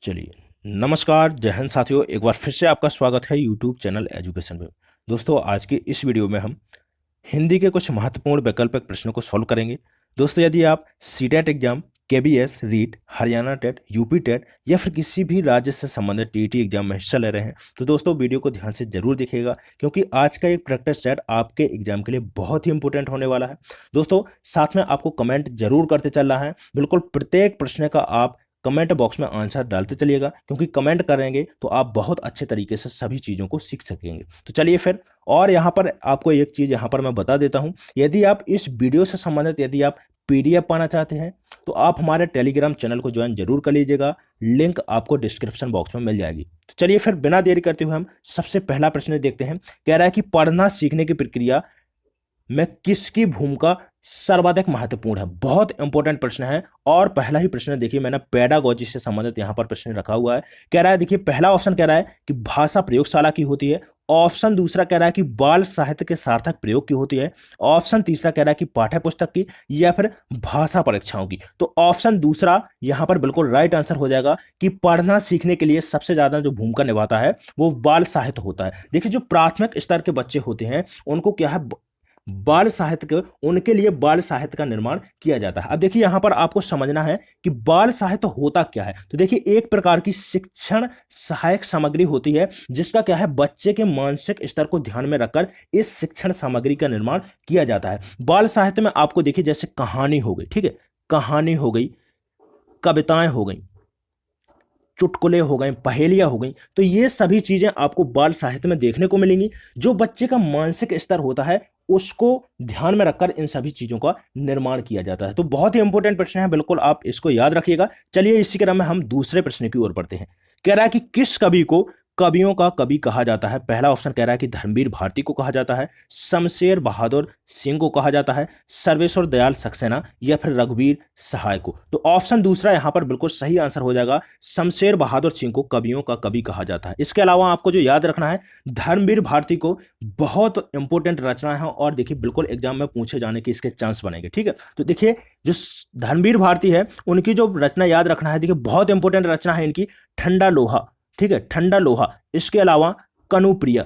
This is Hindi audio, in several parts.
चलिए, नमस्कार, जय हिंद साथियों। एक बार फिर से आपका स्वागत है यूट्यूब चैनल एजुकेशन में। दोस्तों, आज की इस वीडियो में हम हिंदी के कुछ महत्वपूर्ण वैकल्पिक प्रश्नों को सॉल्व करेंगे। दोस्तों, यदि आप CTET exam, KVS, REET, Haryana TET, UP TET या फिर किसी भी राज्य से संबंधित टीईटी एग्जाम में हिस्सा ले रहे हैं तो दोस्तों वीडियो को ध्यान से जरूर देखिएगा, क्योंकि आज का एक प्रैक्टिस सेट आपके एग्जाम के लिए बहुत ही इंपॉर्टेंट होने वाला है। दोस्तों, साथ में आपको कमेंट जरूर करते चल रहा है। बिल्कुल प्रत्येक प्रश्न का आप कमेंट बॉक्स में आंसर डालते चलिएगा, क्योंकि कमेंट करेंगे तो आप बहुत अच्छे तरीके से सभी चीज़ों को सीख सकेंगे। तो चलिए फिर, और यहाँ पर आपको एक चीज़ यहाँ पर मैं बता देता हूँ। यदि आप इस वीडियो से संबंधित यदि आप पीडीएफ पाना चाहते हैं तो आप हमारे टेलीग्राम चैनल को ज्वाइन जरूर कर लीजिएगा। लिंक आपको डिस्क्रिप्शन बॉक्स में मिल जाएगी। तो चलिए फिर, बिना देरी करते हुए हम सबसे पहला प्रश्न देखते हैं। कह रहा है कि पढ़ना सीखने की प्रक्रिया में किसकी भूमिका सर्वाधिक महत्वपूर्ण है। बहुत इंपॉर्टेंट प्रश्न है। और पहला ही प्रश्न देखिए, मैंने पेडागोजी से संबंधित यहाँ पर प्रश्न रखा हुआ है। कह रहा है, देखिए पहला ऑप्शन कह रहा है कि भाषा प्रयोगशाला की होती है। ऑप्शन दूसरा कह रहा है कि बाल साहित्य के सार्थक प्रयोग की होती है। ऑप्शन तीसरा कह रहा है कि पाठ्य पुस्तक की, या फिर भाषा परीक्षाओं की। तो ऑप्शन दूसरा यहाँ पर बिल्कुल राइट आंसर हो जाएगा कि पढ़ना सीखने के लिए सबसे ज्यादा जो भूमिका निभाता है वो बाल साहित्य होता है। देखिए, जो प्राथमिक स्तर के बच्चे होते हैं उनको क्या है, बाल साहित्य के, उनके लिए बाल साहित्य का निर्माण किया जाता है। अब देखिए, यहां पर आपको समझना है कि बाल साहित्य होता क्या है। तो देखिए, एक प्रकार की शिक्षण सहायक सामग्री होती है जिसका क्या है, बच्चे के मानसिक स्तर को ध्यान में रखकर इस शिक्षण सामग्री का निर्माण किया जाता है। बाल साहित्य में आपको देखिए, जैसे कहानी हो गई, ठीक है, कहानी हो गई, कविताएं हो गई, चुटकुले हो गए, पहेलियां हो गई, तो ये सभी चीजें आपको बाल साहित्य में देखने को मिलेंगी। जो बच्चे का मानसिक स्तर होता है उसको ध्यान में रखकर इन सभी चीजों का निर्माण किया जाता है। तो बहुत ही इंपॉर्टेंट प्रश्न है, बिल्कुल आप इसको याद रखिएगा। चलिए, इसी क्रम में हम दूसरे प्रश्न की ओर बढ़ते हैं। कह रहा है कि किस कवि को कवियों का कवि कहा जाता है। पहला ऑप्शन कह रहा है कि धर्मवीर भारती को कहा जाता है, शमशेर बहादुर सिंह को कहा जाता है, सर्वेश्वर दयाल सक्सेना, या फिर रघुवीर सहाय को। तो ऑप्शन दूसरा यहां पर बिल्कुल सही आंसर हो जाएगा। शमशेर बहादुर सिंह को कवियों का कवि कहा जाता है। इसके अलावा आपको जो याद रखना है, धर्मवीर भारती को बहुत इंपॉर्टेंट रचना है, और देखिए बिल्कुल एग्जाम में पूछे जाने के इसके चांस बनेंगे। ठीक है, तो देखिए जो धर्मवीर भारती है उनकी जो रचना याद रखना है, देखिए बहुत इंपॉर्टेंट रचना है इनकी, ठंडा लोहा। ठीक है, ठंडा लोहा। इसके अलावा कनुप्रिया,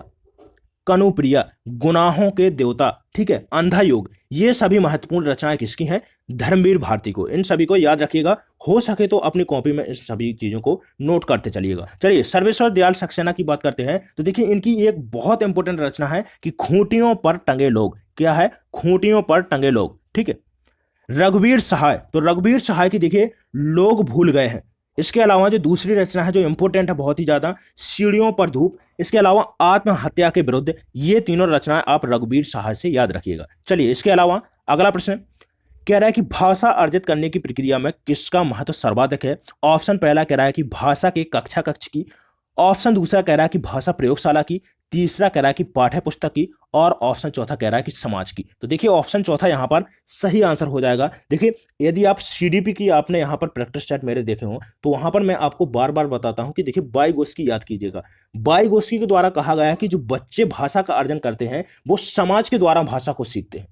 कनुप्रिया, गुनाहों के देवता, ठीक है, अंधा योग, ये सभी महत्वपूर्ण रचनाएं किसकी हैं, धर्मवीर भारती को। इन सभी को याद रखिएगा, हो सके तो अपनी कॉपी में इन सभी चीजों को नोट करते चलिएगा। चलिए, सर्वेश्वर दयाल सक्सेना की बात करते हैं। तो देखिए, इनकी एक बहुत इंपॉर्टेंट रचना है कि खूंटियों पर टंगे लोग। क्या है, खूंटियों पर टंगे लोग। ठीक है, रघुवीर सहाय, तो रघुवीर सहाय की देखिए लोग भूल गए हैं। इसके अलावा जो दूसरी रचना है जो इंपॉर्टेंट है बहुत ही ज्यादा, सीढ़ियों पर धूप। इसके अलावा आत्महत्या के विरुद्ध। ये तीनों रचनाएं आप रघुवीर सहाय से याद रखिएगा। चलिए, इसके अलावा अगला प्रश्न कह रहा है कि भाषा अर्जित करने की प्रक्रिया में किसका महत्व सर्वाधिक है। ऑप्शन पहला कह रहा है कि भाषा के कक्षा कक्ष की। ऑप्शन दूसरा कह रहा है कि भाषा प्रयोगशाला की। तीसरा कह रहा है कि पाठ्य पुस्तक की। और ऑप्शन चौथा कह रहा है कि समाज की। तो देखिए, ऑप्शन चौथा यहां पर सही आंसर हो जाएगा। देखिए, यदि आप सीडीपी की आपने यहां पर प्रैक्टिस सेट मेरे देखे हो तो वहां पर मैं आपको बार बार बताता हूं कि देखिए बाइगोस्की याद कीजिएगा। बाइगोस्की के द्वारा कहा गया है कि जो बच्चे भाषा का अर्जन करते हैं वो समाज के द्वारा भाषा को सीखते हैं।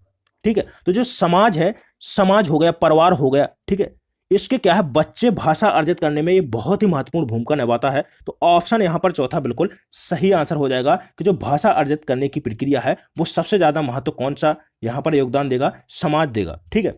ठीक है, तो जो समाज है, समाज हो गया, परिवार हो गया, ठीक है, इसके क्या है, बच्चे भाषा अर्जित करने में ये बहुत ही महत्वपूर्ण भूमिका निभाता है। तो ऑप्शन यहां पर चौथा बिल्कुल सही आंसर हो जाएगा कि जो भाषा अर्जित करने की प्रक्रिया है वो सबसे ज्यादा महत्व कौन सा यहां पर योगदान देगा, समाज देगा। ठीक है,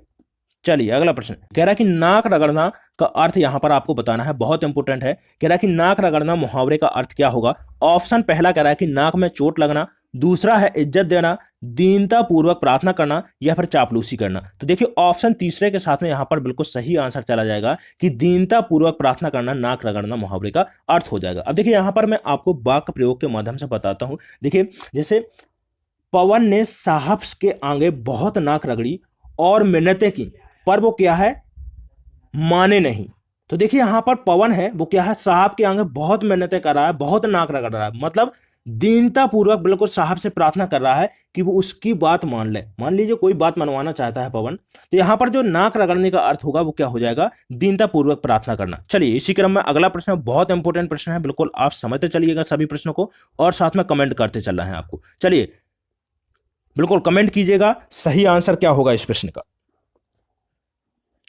चलिए अगला प्रश्न कह रहा है कि नाक रगड़ना का अर्थ यहां पर आपको बताना है, बहुत इंपॉर्टेंट है। कह रहा है कि नाक रगड़ना मुहावरे का अर्थ क्या होगा। ऑप्शन पहला कह रहा है कि नाक में चोट लगना। दूसरा है इज्जत देना, दीनता पूर्वक प्रार्थना करना, या फिर चापलूसी करना। तो देखिए, ऑप्शन तीसरे के साथ में यहां पर बिल्कुल सही आंसर चला जाएगा कि दीनता पूर्वक प्रार्थना करना नाक रगड़ना मुहावरे का अर्थ हो जाएगा। अब देखिए, यहां पर मैं आपको वाक्य प्रयोग के माध्यम से बताता हूं। देखिए, जैसे पवन ने साहब के आगे बहुत नाक रगड़ी और मिन्नतें की, पर वो क्या है, माने नहीं। तो देखिए, यहां पर पवन है वो क्या है, साहब के आगे बहुत मिन्नतें कर रहा है, बहुत नाक रगड़ रहा है, मतलब दीनता पूर्वक बिल्कुल साहब से प्रार्थना कर रहा है कि वो उसकी बात मान ले। मान लीजिए कोई बात मनवाना चाहता है पवन, तो यहां पर जो नाक रगड़ने का अर्थ होगा वो क्या हो जाएगा, दीनता पूर्वक प्रार्थना करना। चलिए, इसी क्रम में अगला प्रश्न बहुत इंपॉर्टेंट प्रश्न है, बिल्कुल आप समझते चलिएगा सभी प्रश्नों को और साथ में कमेंट करते चल रहे हैं आपको। चलिए, बिल्कुल कमेंट कीजिएगा सही आंसर क्या होगा इस प्रश्न का।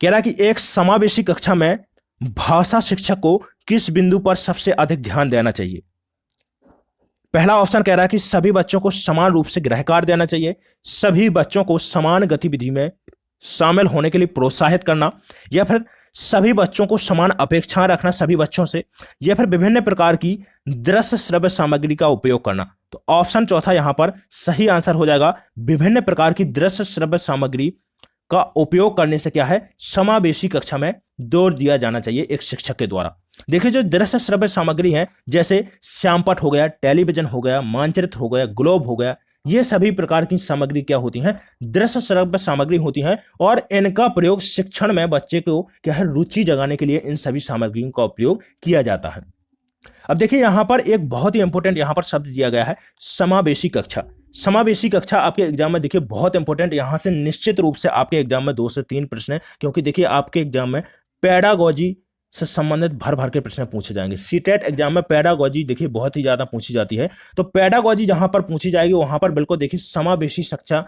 कह रहा है कि एक समावेशी कक्षा में भाषा शिक्षक को किस बिंदु पर सबसे अधिक ध्यान देना चाहिए? पहला ऑप्शन कह रहा है कि सभी बच्चों को समान रूप से गृहकार्य देना चाहिए, सभी बच्चों को समान गतिविधि में शामिल होने के लिए प्रोत्साहित करना, या फिर सभी बच्चों को समान अपेक्षाएं रखना सभी बच्चों से, या फिर विभिन्न प्रकार की दृश्य श्रव्य सामग्री का उपयोग करना। तो ऑप्शन चौथा यहां पर सही आंसर हो जाएगा। विभिन्न प्रकार की दृश्य श्रव्य सामग्री का उपयोग करने से क्या है, समावेशी कक्षा में जोर दिया जाना चाहिए एक शिक्षक के द्वारा। देखिए जो दृश्य श्रव्य सामग्री है, जैसे श्यामपट हो गया, टेलीविजन हो गया, मानचित्र हो गया, ग्लोब हो गया, ये सभी प्रकार की सामग्री क्या होती हैं, दृश्य श्रव्य सामग्री होती हैं, और इनका प्रयोग शिक्षण में बच्चे को क्या है, रुचि जगाने के लिए इन सभी सामग्रियों का उपयोग किया जाता है। अब देखिए यहां पर एक बहुत ही इंपॉर्टेंट यहां पर शब्द दिया गया है, समावेशी कक्षा। समावेशी कक्षा आपके एग्जाम में देखिए बहुत इंपॉर्टेंट, यहां से निश्चित रूप से आपके एग्जाम में 2 से 3 प्रश्न है, क्योंकि देखिए आपके एग्जाम में पेडागोजी से संबंधित भर भर के प्रश्न पूछे जाएंगे। सीटेट एग्जाम में पेडागोजी देखिए बहुत ही ज्यादा पूछी जाती है, तो पेडागोजी जहां पर पूछी जाएगी वहां पर बिल्कुल देखिए समावेशी शिक्षा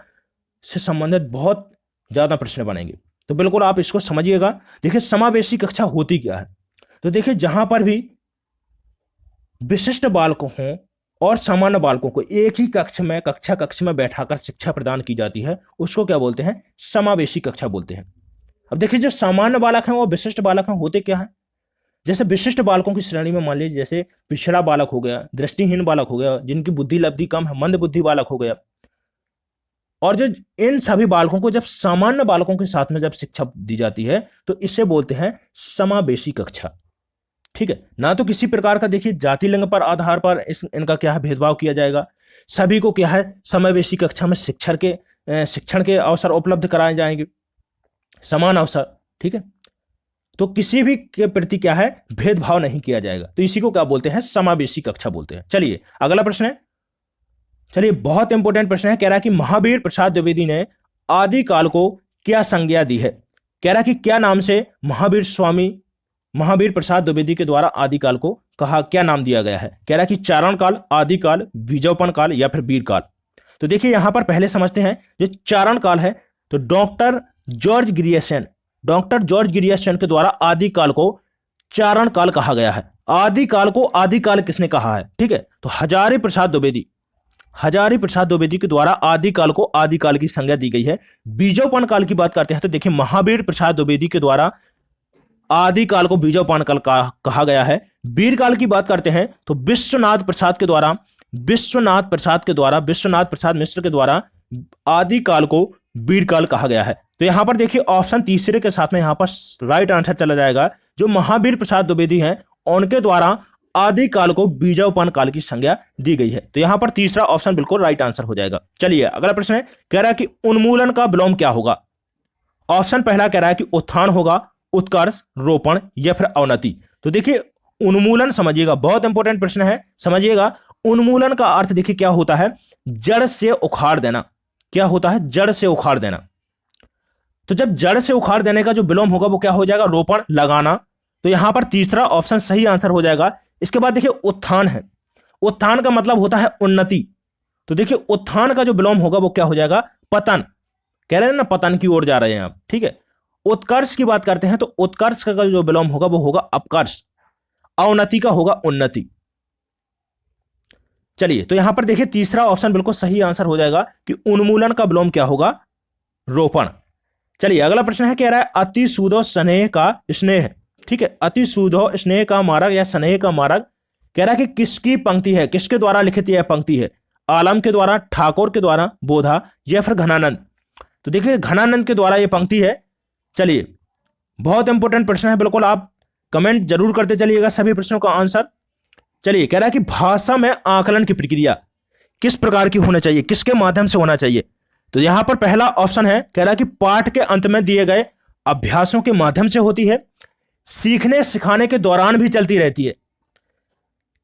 से संबंधित बहुत ज्यादा प्रश्न बनेंगे, तो बिल्कुल आप इसको समझिएगा। देखिए समावेशी कक्षा होती क्या है, तो देखिए जहां पर भी विशिष्ट बालकों हों और सामान्य बालकों को एक ही कक्ष में बैठाकर शिक्षा प्रदान की जाती है, उसको क्या बोलते हैं, समावेशी कक्षा बोलते हैं। अब देखिए जो सामान्य बालक हैं वो विशिष्ट बालक हैं, होते क्या है, जैसे विशिष्ट बालकों की श्रेणी में मान लीजिए जैसे पिछड़ा बालक हो गया, दृष्टिहीन बालक हो गया, जिनकी बुद्धि लब्धि कम है, मंद बुद्धि बालक हो गया, और जो इन सभी बालकों को जब सामान्य बालकों के साथ में जब शिक्षा दी जाती है तो इसे बोलते हैं समावेशी कक्षा। ठीक है ना, तो किसी प्रकार का देखिए जाति लिंग पर आधार पर इनका क्या है, भेदभाव किया जाएगा। सभी को क्या है, समावेशी कक्षा में शिक्षण के अवसर उपलब्ध कराए जाएंगे, समान अवसर। ठीक है, तो किसी भी के प्रति क्या है, भेदभाव नहीं किया जाएगा, तो इसी को क्या बोलते हैं, समावेशी कक्षा बोलते हैं। चलिए अगला प्रश्न है, चलिए बहुत इंपॉर्टेंट प्रश्न है, कह रहा है कि महावीर प्रसाद द्विवेदी ने आदिकाल को क्या संज्ञा दी है। कह रहा है कि क्या नाम से महावीर प्रसाद द्विवेदी के द्वारा आदिकाल को कहा, क्या नाम दिया गया है। कह रहा है कि चारण काल, आदिकाल, बीजोपन काल या फिर वीर काल। तो देखिए यहां पर पहले समझते हैं जो चारण काल है, तो डॉक्टर जॉर्ज ग्रियर्सन के द्वारा आदिकाल को चारण काल कहा गया है। आदिकाल को आदिकाल किसने कहा है, ठीक है, तो हजारी प्रसाद द्विवेदी के द्वारा आदिकाल को आदिकाल की संज्ञा दी गई है। बीजोपन काल की बात करते हैं तो देखिए महावीर प्रसाद द्विवेदी के द्वारा आदिकाल को बीजोपन काल कहा गया है। वीर काल की बात करते हैं तो विश्वनाथ प्रसाद मिश्र के द्वारा आदिकाल को वीर काल कहा गया है। तो यहां पर देखिए ऑप्शन तीसरे के साथ में यहां पर राइट आंसर चला जाएगा, जो महावीर प्रसाद द्विवेदी हैं उनके द्वारा आदिकाल को बीजोपन काल की संज्ञा दी गई है। तो यहां पर तीसरा ऑप्शन बिल्कुल राइट आंसर हो जाएगा। चलिए अगला प्रश्न है, कह रहा है कि उन्मूलन का विलोम क्या होगा। ऑप्शन पहला कह रहा है कि उत्थान होगा, उत्कर्ष, रोपण या फिर अवनति। तो देखिए उन्मूलन समझिएगा, बहुत इंपॉर्टेंट प्रश्न है, समझिएगा। उन्मूलन का अर्थ देखिए क्या होता है, जड़ से उखाड़ देना। क्या होता है, जड़ से उखाड़ देना। तो जब जड़ से उखाड़ देने का जो विलोम होगा वो क्या हो जाएगा, रोपण, लगाना। तो यहां पर तीसरा ऑप्शन सही आंसर हो जाएगा। इसके बाद देखिए उत्थान है, उत्थान का मतलब होता है उन्नति। तो देखिए उत्थान का जो विलोम होगा वो क्या हो जाएगा, पतन। कह रहे हैं ना पतन की ओर जा रहे हैं आप, ठीक है। उत्कर्ष की बात करते हैं तो उत्कर्ष का जो विलोम होगा वो होगा अपकर्ष, अवनति का होगा उन्नति। चलिए तो यहां पर देखिए तीसरा ऑप्शन बिल्कुल सही आंसर हो जाएगा कि उन्मूलन का विलोम क्या होगा, रोपण। चलिए अगला प्रश्न है, कह रहा है अति सूदो स्नेह का स्नेह, ठीक है, अति सूदो स्नेह का मार्ग या स्नेह का मार्ग। कह रहा है कि किसकी पंक्ति है, किसके द्वारा लिखित यह पंक्ति है, आलम के द्वारा, ठाकुर के द्वारा, बोधा या फिर घनानंद। तो देखिए घनानंद के द्वारा यह पंक्ति है। चलिए बहुत इंपॉर्टेंट प्रश्न है, बिल्कुल आप कमेंट जरूर करते चलिएगा सभी प्रश्नों का आंसर। चलिए कह रहा है कि भाषा में आकलन की प्रक्रिया किस प्रकार की होना चाहिए, किसके माध्यम से होना चाहिए। तो यहां पर पहला ऑप्शन है, कह रहा है कि पाठ के अंत में दिए गए अभ्यासों के माध्यम से होती है, सीखने सिखाने के दौरान भी चलती रहती है,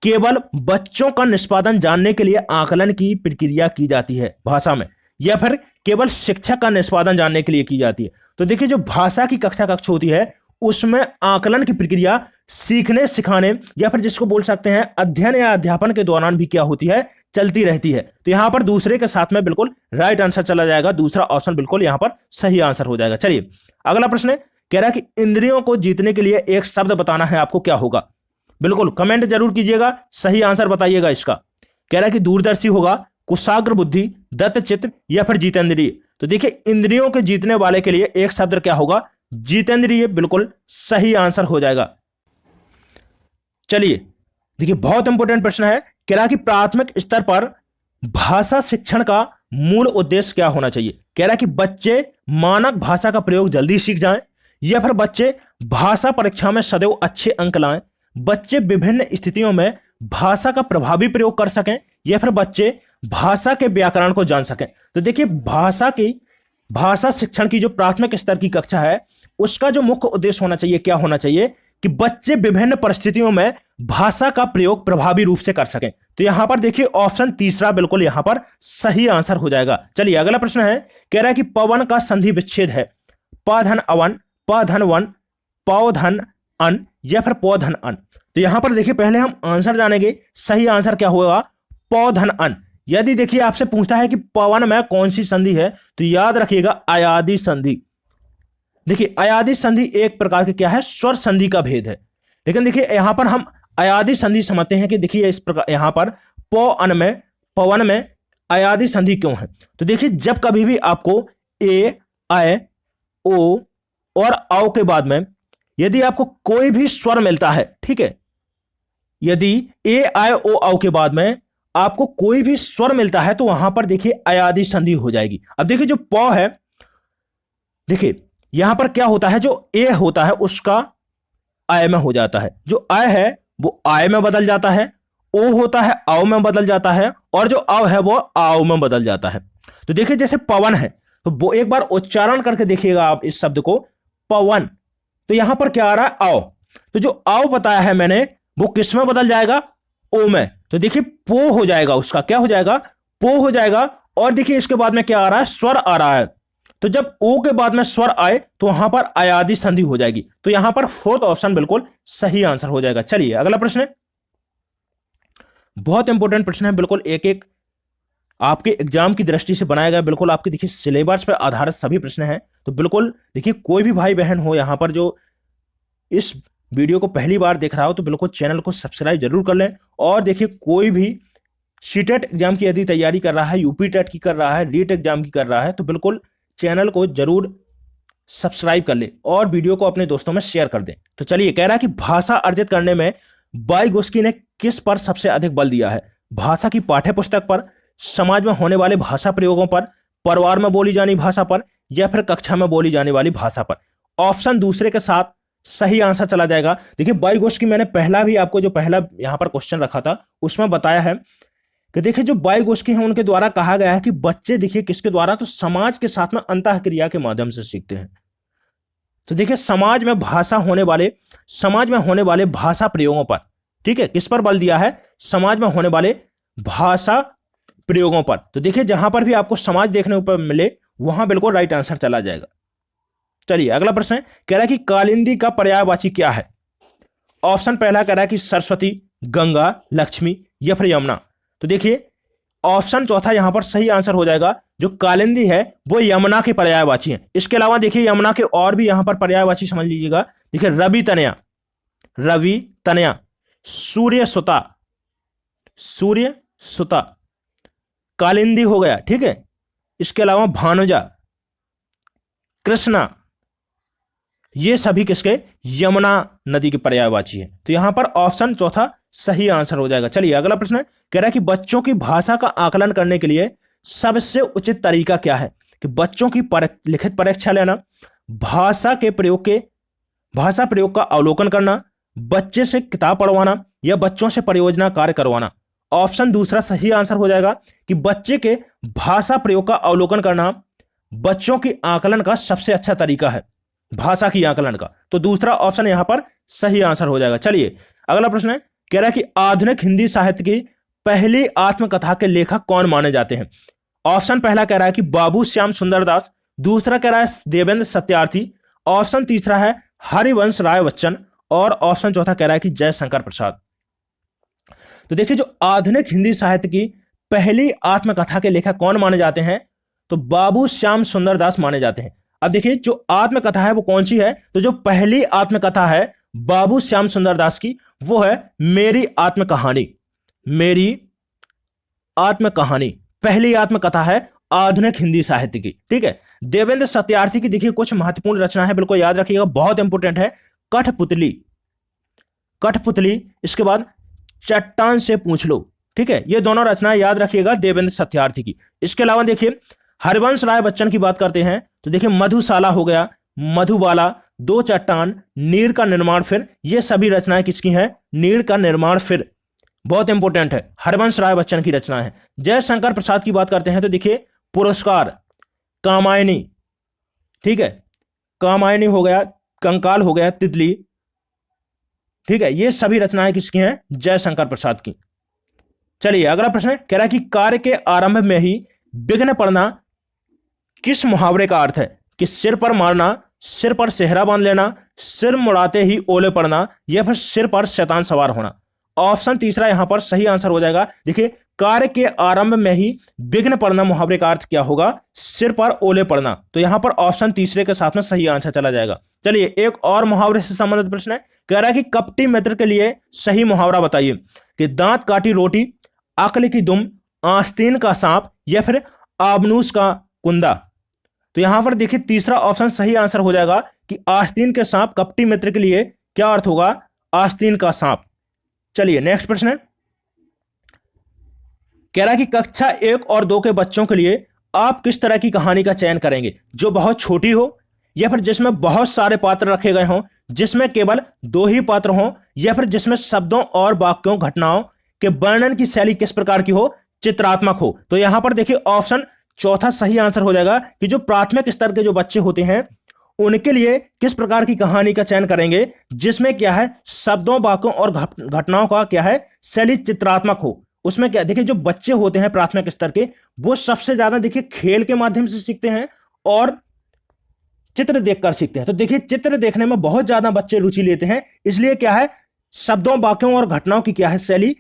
केवल बच्चों का निष्पादन जानने के लिए आकलन की प्रक्रिया की जाती है भाषा में, या फिर केवल शिक्षक का निष्पादन जानने के लिए की जाती है। तो देखिए जो भाषा की कक्ष होती है उसमें आकलन की प्रक्रिया सीखने सिखाने या फिर जिसको बोल सकते हैं अध्ययन या अध्यापन के दौरान भी क्या होती है, चलती रहती है। तो यहां पर दूसरे के साथ में बिल्कुल राइट आंसर चला जाएगा, दूसरा ऑप्शन बिल्कुल यहां पर सही आंसर हो जाएगा। चलिए अगला प्रश्न है, कह रहा है कि इंद्रियों को जीतने के लिए एक शब्द बताना है आपको, क्या होगा? बिल्कुल कमेंट जरूर कीजिएगा, सही आंसर बताइएगा इसका। कह रहा है कि दूरदर्शी होगा, कुशाग्र बुद्धि, दत्त चित्त या फिर जितेंद्रिय। तो देखिए इंद्रियों के जीतने वाले के लिए एक शब्द क्या होगा? जितेंद्रिय, बिल्कुल सही आंसर हो जाएगा। चलिए देखिए बहुत इंपॉर्टेंट प्रश्न है। कह रहा है कि प्राथमिक स्तर पर भाषा शिक्षण का मूल उद्देश्य क्या होना चाहिए? कह रहा है कि बच्चे मानक भाषा का प्रयोग जल्दी सीख जाएं, या फिर बच्चे भाषा परीक्षा में सदैव अच्छे अंक लाएं, बच्चे विभिन्न स्थितियों में भाषा का प्रभावी प्रयोग कर सकें, या फिर बच्चे भाषा के व्याकरण को जान सकें। तो देखिए भाषा शिक्षण की जो प्राथमिक स्तर की कक्षा है उसका जो मुख्य उद्देश्य होना चाहिए, क्या होना चाहिए? कि बच्चे विभिन्न परिस्थितियों में भाषा का प्रयोग प्रभावी रूप से कर सकें। तो यहां पर देखिए ऑप्शन तीसरा बिल्कुल यहां पर सही आंसर हो जाएगा। चलिए अगला प्रश्न है। कह रहा है कि पवन का संधि विच्छेद है प धन अवन, प धन वन, पौ धन अन या फिर पौ धन अन। तो यहां पर देखिए पहले हम आंसर जानेंगे, सही आंसर क्या होगा? पौ धन अन। यदि देखिए आपसे पूछता है कि पवन में कौन सी संधि है, तो याद रखिएगा अयादि संधि। देखिए अयादि संधि एक प्रकार की क्या है? स्वर संधि का भेद है। लेकिन देखिए यहां पर हम अयादि संधि समझते हैं कि देखिए इस प्रकार यहां पर पौ अन में, पवन में अयादि संधि क्यों है? तो देखिए जब कभी भी आपको ए, ऐ, ओ और औ के बाद में यदि आपको कोई भी स्वर मिलता है, ठीक है, यदि ए, ऐ, ओ, औ के बाद में आपको कोई भी स्वर मिलता है तो वहां पर देखिए अयादि संधि हो जाएगी। अब देखिए जो पौ है, देखिए यहां पर क्या होता है? जो ए होता है उसका आय में हो जाता है, जो आय है वो आय में बदल जाता है, ओ होता है आओ में बदल जाता है, और जो आओ है वो आओ में बदल जाता है। तो देखिए जैसे पवन है तो वो एक बार उच्चारण करके देखिएगा आप इस शब्द को, पवन। तो यहां पर क्या आ रहा है? आओ। तो जो आओ बताया है मैंने वो किस में बदल जाएगा? ओ में। तो देखिए पो हो जाएगा, उसका क्या हो जाएगा? पो हो जाएगा। और देखिए इसके बाद में क्या आ रहा है? स्वर आ रहा है। तो जब ओ के बाद में स्वर आए तो वहां पर अयादि संधि हो जाएगी। तो यहां पर फोर्थ ऑप्शन बिल्कुल सही आंसर हो जाएगा। चलिए अगला प्रश्न है, बहुत इंपॉर्टेंट प्रश्न है, बिल्कुल एक एक आपके एग्जाम की दृष्टि से बनाया गया, बिल्कुल आपके देखिए सिलेबस पर आधारित सभी प्रश्न हैं। तो बिल्कुल देखिए कोई भी भाई बहन हो यहां पर जो इस वीडियो को पहली बार देख रहा हो तो बिल्कुल चैनल को सब्सक्राइब जरूर कर लें। और देखिए कोई भी सीटेट एग्जाम की यदि तैयारी कर रहा है, यूपी टेट की कर रहा है, रीट एग्जाम की कर रहा है, तो बिल्कुल चैनल को जरूर सब्सक्राइब कर ले और वीडियो को अपने दोस्तों में शेयर कर दें। तो चलिए कह रहा है कि भाषा अर्जित करने में वाइगोस्की ने किस पर सबसे अधिक बल दिया है? भाषा की पाठ्य पुस्तक पर, समाज में होने वाले भाषा प्रयोगों पर, परिवार में बोली जानी भाषा पर, या फिर कक्षा में बोली जाने वाली भाषा पर। ऑप्शन दूसरे के साथ सही आंसर चला जाएगा। देखिए वाइगोस्की मैंने पहला भी आपको जो पहला यहां पर क्वेश्चन रखा था उसमें बताया है कि देखिए जो वाइगोस्की हैं उनके द्वारा कहा गया है कि बच्चे देखिए किसके द्वारा? तो समाज के साथ में अंतःक्रिया के माध्यम से सीखते हैं। तो देखिए समाज में होने वाले भाषा प्रयोगों पर, ठीक है, किस पर बल दिया है? समाज में होने वाले भाषा प्रयोगों पर। तो देखिए जहां पर भी आपको समाज देखने को मिले वहां बिल्कुल राइट आंसर चला जाएगा। चलिए अगला प्रश्न है। कह रहा है कि कालिंदी का पर्यायवाची क्या है? ऑप्शन पहला कह रहा है कि सरस्वती, गंगा, लक्ष्मी या फिर यमुना। तो देखिए ऑप्शन चौथा यहां पर सही आंसर हो जाएगा। जो कालिंदी है वो यमुना के पर्यायवाची है। इसके अलावा देखिए यमुना के और भी यहां पर पर्यायवाची समझ लीजिएगा। देखिए रवि तनया, सूर्य सुता, कालिंदी हो गया, ठीक है। इसके अलावा भानुजा, कृष्णा, ये सभी किसके? यमुना नदी के पर्यायवाची है। तो यहां पर ऑप्शन चौथा सही आंसर हो जाएगा। चलिए अगला प्रश्न है। कह रहा है कि बच्चों की भाषा का आकलन करने के लिए सबसे उचित तरीका क्या है? कि बच्चों की लिखित परीक्षा लेना, भाषा प्रयोग का अवलोकन करना, बच्चे से किताब पढ़वाना या बच्चों से परियोजना कार्य करवाना। ऑप्शन दूसरा सही आंसर हो जाएगा कि बच्चे के भाषा प्रयोग का अवलोकन करना बच्चों की आकलन का सबसे अच्छा तरीका है, भाषा की आकलन का। तो दूसरा ऑप्शन यहां पर सही आंसर हो जाएगा। चलिए अगला प्रश्न है। कह रहा है कि आधुनिक हिंदी साहित्य की पहली आत्मकथा के लेखक कौन माने जाते हैं? ऑप्शन पहला कह रहा है कि बाबू श्याम सुंदर दास, दूसरा कह रहा है देवेंद्र सत्यार्थी, ऑप्शन तीसरा है हरिवंश राय बच्चन, और ऑप्शन चौथा कह रहा है कि जयशंकर प्रसाद। तो देखिए जो आधुनिक हिंदी साहित्य की पहली आत्मकथा के लेखक कौन माने जाते हैं? तो बाबू श्याम सुंदर दास माने जाते हैं। अब देखिए जो आत्मकथा है वो कौन सी है, तो जो पहली आत्मकथा है बाबू श्याम सुंदर दास की वो है मेरी आत्मकहानी। मेरी आत्मकहानी पहली आत्मकथा है आधुनिक हिंदी साहित्य की। ठीक है, देवेंद्र सत्यार्थी की देखिए कुछ महत्वपूर्ण रचना है, बिल्कुल याद रखिएगा, बहुत इंपॉर्टेंट है। कठपुतली, कठपुतली, इसके बाद चट्टान से पूछ लो। ठीक है, ये दोनों रचनाएं याद रखिएगा देवेंद्र सत्यार्थी की। इसके अलावा देखिए हरिवंश राय बच्चन की बात करते हैं तो देखिए मधुशाला हो गया, मधुबाला, दो चट्टान, नीर का निर्माण फिर, ये सभी रचनाएं किसकी हैं, नीर का निर्माण फिर, बहुत इंपॉर्टेंट है, हरिवंश राय बच्चन की रचना है। जयशंकर प्रसाद की बात करते हैं तो देखिए पुरस्कार, कामायनी, ठीक है, कामायनी हो गया, कंकाल हो गया, तितली। ठीक है, ये सभी रचनाएं किसकी हैं, जयशंकर प्रसाद की। चलिए अगला प्रश्न है, कह रहा है कि कार्य के आरंभ में ही विघ्न पड़ना किस मुहावरे का अर्थ है, कि सिर पर मारना, सिर पर सेहरा बांध लेना, सिर मुड़ाते ही ओले पड़ना, या फिर सिर पर शैतान सवार होना। ऑप्शन तीसरा यहां पर सही आंसर हो जाएगा। देखिए कार्य के आरंभ में ही विघ्न पड़ना मुहावरे का अर्थ क्या होगा, सिर पर ओले पड़ना। तो यहां पर ऑप्शन तीसरे के साथ में सही आंसर चला जाएगा। चलिए एक और मुहावरे से संबंधित प्रश्न है, कह रहा है कि कपटी मित्र के लिए सही मुहावरा बताइए, कि दांत काटी रोटी, अक्ल की दुम, आस्तीन का सांप, या फिर आबनूस का कुंदा। तो यहां पर देखिए तीसरा ऑप्शन सही आंसर हो जाएगा कि आस्तीन के सांप कपटी मित्र के लिए क्या अर्थ होगा, आस्तीन का सांप। चलिए नेक्स्ट प्रश्न है, कह रहा है कि कक्षा 1 और 2 के बच्चों के लिए आप किस तरह की कहानी का चयन करेंगे, जो बहुत छोटी हो, या फिर जिसमें बहुत सारे पात्र रखे गए हों, जिसमें केवल 2 ही पात्र हों, या फिर जिसमें शब्दों और वाक्यों घटनाओं के वर्णन की शैली किस प्रकार की हो, चित्रात्मक हो। तो यहां पर देखिए ऑप्शन चौथा सही आंसर हो जाएगा कि जो प्राथमिक स्तर के जो बच्चे होते हैं उनके लिए किस प्रकार की कहानी का चयन करेंगे, जिसमें क्या है शब्दों, वाक्यों और घटनाओं का क्या है शैली चित्रात्मक हो। उसमें क्या देखिए जो बच्चे होते हैं प्राथमिक स्तर के वो सबसे ज्यादा देखिए खेल के माध्यम से सीखते हैं और चित्र देखकर सीखते हैं। तो देखिए चित्र देखने में बहुत ज्यादा बच्चे रुचि लेते हैं, इसलिए क्या है शब्दों, वाक्यों और घटनाओं की क्या है शैली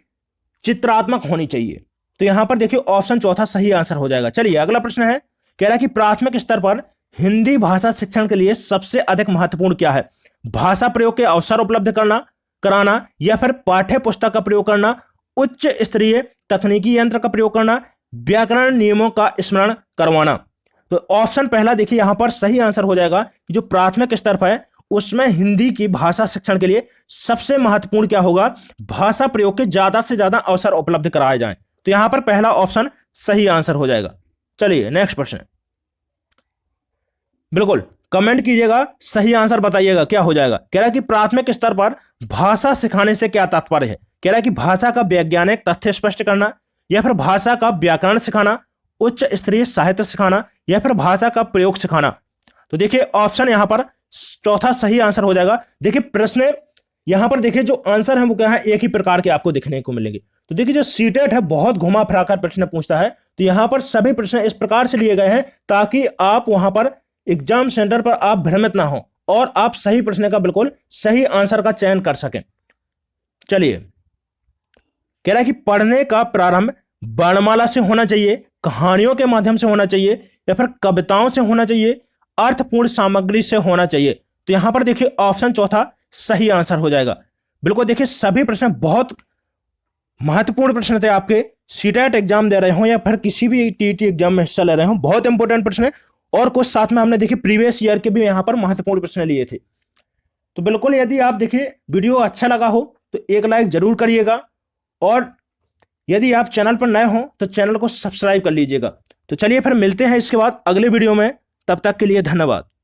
चित्रात्मक होनी चाहिए। तो यहां पर देखिए ऑप्शन चौथा सही आंसर हो जाएगा। चलिए अगला प्रश्न है, कह रहा है कि प्राथमिक स्तर पर हिंदी भाषा शिक्षण के लिए सबसे अधिक महत्वपूर्ण क्या है, भाषा प्रयोग के अवसर उपलब्ध कराना, या फिर पाठ्य पुस्तक का प्रयोग करना, उच्च स्तरीय तकनीकी यंत्र का प्रयोग करना, व्याकरण नियमों का स्मरण करवाना। तो ऑप्शन पहला देखिए यहां पर सही आंसर हो जाएगा कि जो प्राथमिक स्तर पर है उसमें हिंदी की भाषा शिक्षण के लिए सबसे महत्वपूर्ण क्या होगा, भाषा प्रयोग के ज्यादा से ज्यादा अवसर उपलब्ध कराए जाएं। तो यहां पर पहला ऑप्शन सही आंसर हो जाएगा। चलिए नेक्स्ट प्रश्न, बिल्कुल कमेंट कीजिएगा, सही आंसर बताइएगा क्या हो जाएगा। कह रहा है कि प्राथमिक स्तर पर भाषा सिखाने से क्या तात्पर्य है, कह रहा है कि भाषा का वैज्ञानिक तथ्य स्पष्ट करना, या फिर भाषा का व्याकरण सिखाना, उच्च स्तरीय साहित्य सिखाना, या फिर भाषा का प्रयोग सिखाना। तो देखिए ऑप्शन यहां पर चौथा सही आंसर हो जाएगा। देखिए प्रश्न यहां पर देखिए जो आंसर है वो क्या है, एक ही प्रकार के आपको देखने को मिलेंगे। तो देखिए जो सीटेट है बहुत घुमा फिराकर प्रश्न पूछता है, तो यहां पर सभी प्रश्न इस प्रकार से लिए गए हैं ताकि आप वहां पर एग्जाम सेंटर पर आप भ्रमित ना हो और आप सही प्रश्न का बिल्कुल सही आंसर का चयन कर सकें। चलिए कह रहा है कि पढ़ने का प्रारंभ वर्णमाला से होना चाहिए, कहानियों के माध्यम से होना चाहिए, या फिर कविताओं से होना चाहिए, अर्थपूर्ण सामग्री से होना चाहिए। तो यहां पर देखिए ऑप्शन चौथा सही आंसर हो जाएगा। बिल्कुल देखिए सभी प्रश्न बहुत महत्वपूर्ण प्रश्न थे, आपके सीटेट एग्जाम दे रहे हो या फिर किसी भी टीईटी एग्जाम में हिस्सा ले रहे हो, बहुत इंपॉर्टेंट प्रश्न है। और कुछ साथ में हमने देखिए प्रीवियस ईयर के भी यहां पर महत्वपूर्ण प्रश्न लिए थे। तो बिल्कुल यदि आप देखिए वीडियो अच्छा लगा हो तो एक लाइक जरूर करिएगा, और यदि आप चैनल पर नए हो तो चैनल को सब्सक्राइब कर लीजिएगा। तो चलिए फिर मिलते हैं इसके बाद अगले वीडियो में, तब तक के लिए धन्यवाद।